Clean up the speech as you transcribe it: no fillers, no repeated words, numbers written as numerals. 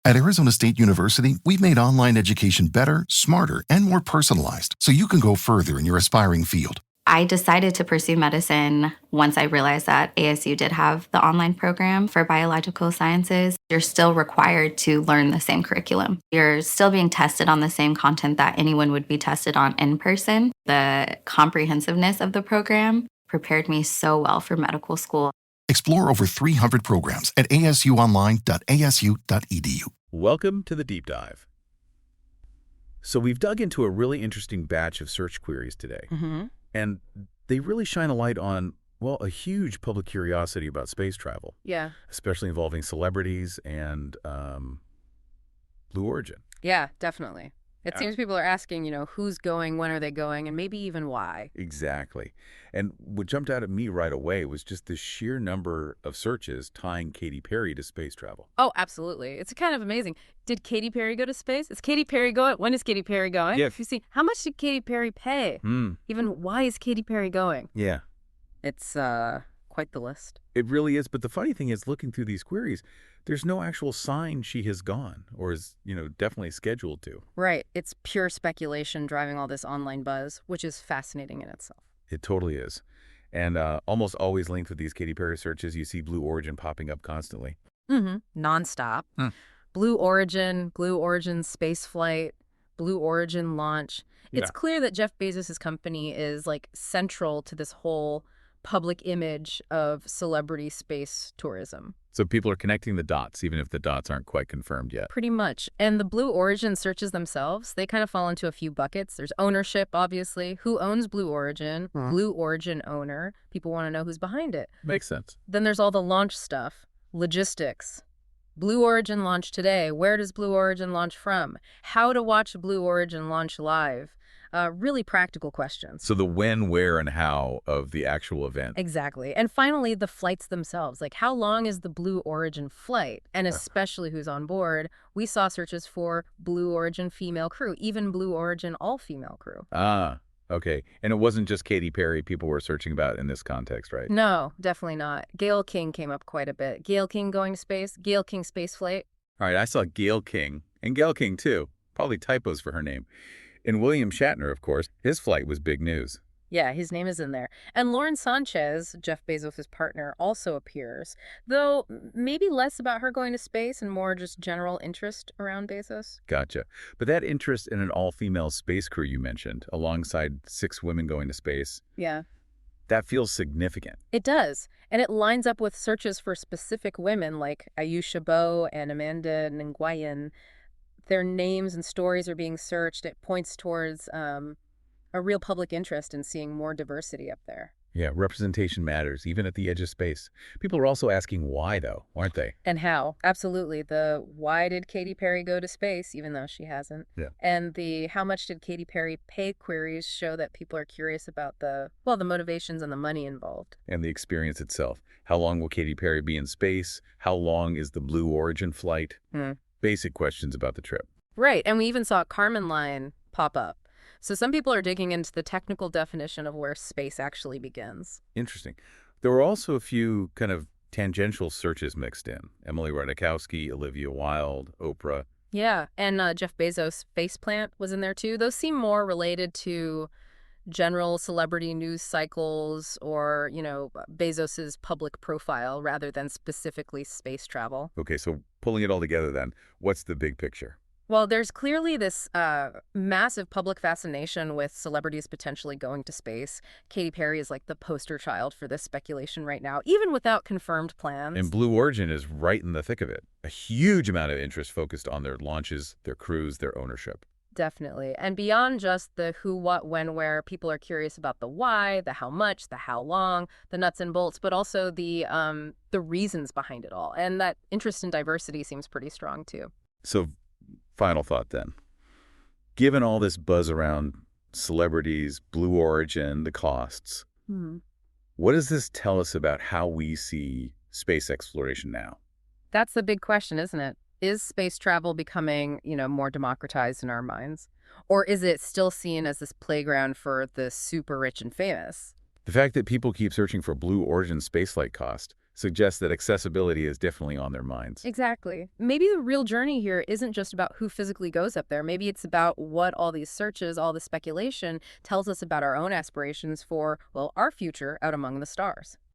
At Arizona State University, we've made online education better, smarter, and more personalized so you can go further in your aspiring field. I decided to pursue medicine once I realized that ASU did have the online program for biological sciences. You're still required to learn the same curriculum. You're still being tested on the same content that anyone would be tested on in person. The comprehensiveness of the program prepared me so well for medical school. Explore over 300 programs at asuonline.asu.edu. Welcome to the Deep Dive. So we've dug into a really interesting batch of search queries today. And they really shine a light on, well, a huge public curiosity about space travel. Yeah. Especially involving celebrities and Blue Origin. Yeah, definitely. It seems people are asking, who's going, when are they going, and maybe even why. Exactly. And what jumped out at me right away was just the sheer number of searches tying Katy Perry to space travel. Oh, absolutely. It's kind of amazing. Did Katy Perry go to space? Is Katy Perry going? When is Katy Perry going? Yeah. You see, how much did Katy Perry pay? Even why is Katy Perry going? Yeah. It's quite the list. It really is. But the funny thing is, looking through these queries, there's no actual sign she has gone or is, definitely scheduled to. Right. It's pure speculation driving all this online buzz, which is fascinating in itself. It totally is. And almost always linked with these Katy Perry searches, you see Blue Origin popping up constantly. Nonstop. Blue Origin space flight, Blue Origin launch. It's clear that Jeff Bezos' company is central to this whole public image of celebrity space tourism. So people are connecting the dots, even if the dots aren't quite confirmed yet. Pretty much. And the Blue Origin searches themselves, they kind of fall into a few buckets. There's ownership, obviously. Who owns Blue Origin? Blue Origin owner. People want to know who's behind it. Makes sense. Then there's all the launch stuff. Logistics. Blue Origin launch today. Where does Blue Origin launch from? How to watch Blue Origin launch live. Really practical questions. So the when, where, and how of the actual event. Exactly. And finally, the flights themselves. How long is the Blue Origin flight? And especially who's on board. We saw searches for Blue Origin female crew, even Blue Origin all-female crew. Ah, okay. And it wasn't just Katy Perry people were searching about in this context, right? No, definitely not. Gayle King came up quite a bit. Gayle King going to space, Gayle King space flight. All right, I saw Gayle King, and Gayle King too. Probably typos for her name. And William Shatner, of course, his flight was big news. Yeah, his name is in there. And Lauren Sanchez, Jeff Bezos' partner, also appears, though maybe less about her going to space and more just general interest around Bezos. Gotcha. But that interest in an all-female space crew you mentioned, alongside 6 women going to space, that feels significant. It does. And it lines up with searches for specific women like Ayusha Bo and Amanda Nguyen. Their names and stories are being searched. It points towards a real public interest in seeing more diversity up there. Yeah, representation matters, even at the edge of space. People are also asking why, though, aren't they? And how. Absolutely. The why did Katy Perry go to space, even though she hasn't? Yeah. And the how much did Katy Perry pay queries show that people are curious about the motivations and the money involved. And the experience itself. How long will Katy Perry be in space? How long is the Blue Origin flight? Basic questions about the trip. Right. And we even saw Carmen Line pop up. So some people are digging into the technical definition of where space actually begins. Interesting. There were also a few kind of tangential searches mixed in. Emily Ratajkowski, Olivia Wilde, Oprah. Yeah. And Jeff Bezos' faceplant was in there too. Those seem more related to general celebrity news cycles or, Bezos's public profile rather than specifically space travel. Okay, so pulling it all together then, what's the big picture? Well, there's clearly this massive public fascination with celebrities potentially going to space. Katy Perry is like the poster child for this speculation right now, even without confirmed plans. And Blue Origin is right in the thick of it. A huge amount of interest focused on their launches, their crews, their ownership. Definitely. And beyond just the who, what, when, where, people are curious about the why, the how much, the how long, the nuts and bolts, but also the reasons behind it all. And that interest in diversity seems pretty strong too. So final thought then. Given all this buzz around celebrities, Blue Origin, the costs, what does this tell us about how we see space exploration now? That's the big question, isn't it? Is space travel becoming, more democratized in our minds? Or is it still seen as this playground for the super rich and famous? The fact that people keep searching for Blue Origin spaceflight cost suggests that accessibility is definitely on their minds. Exactly. Maybe the real journey here isn't just about who physically goes up there. Maybe it's about what all these searches, all the speculation tells us about our own aspirations for, well, our future out among the stars.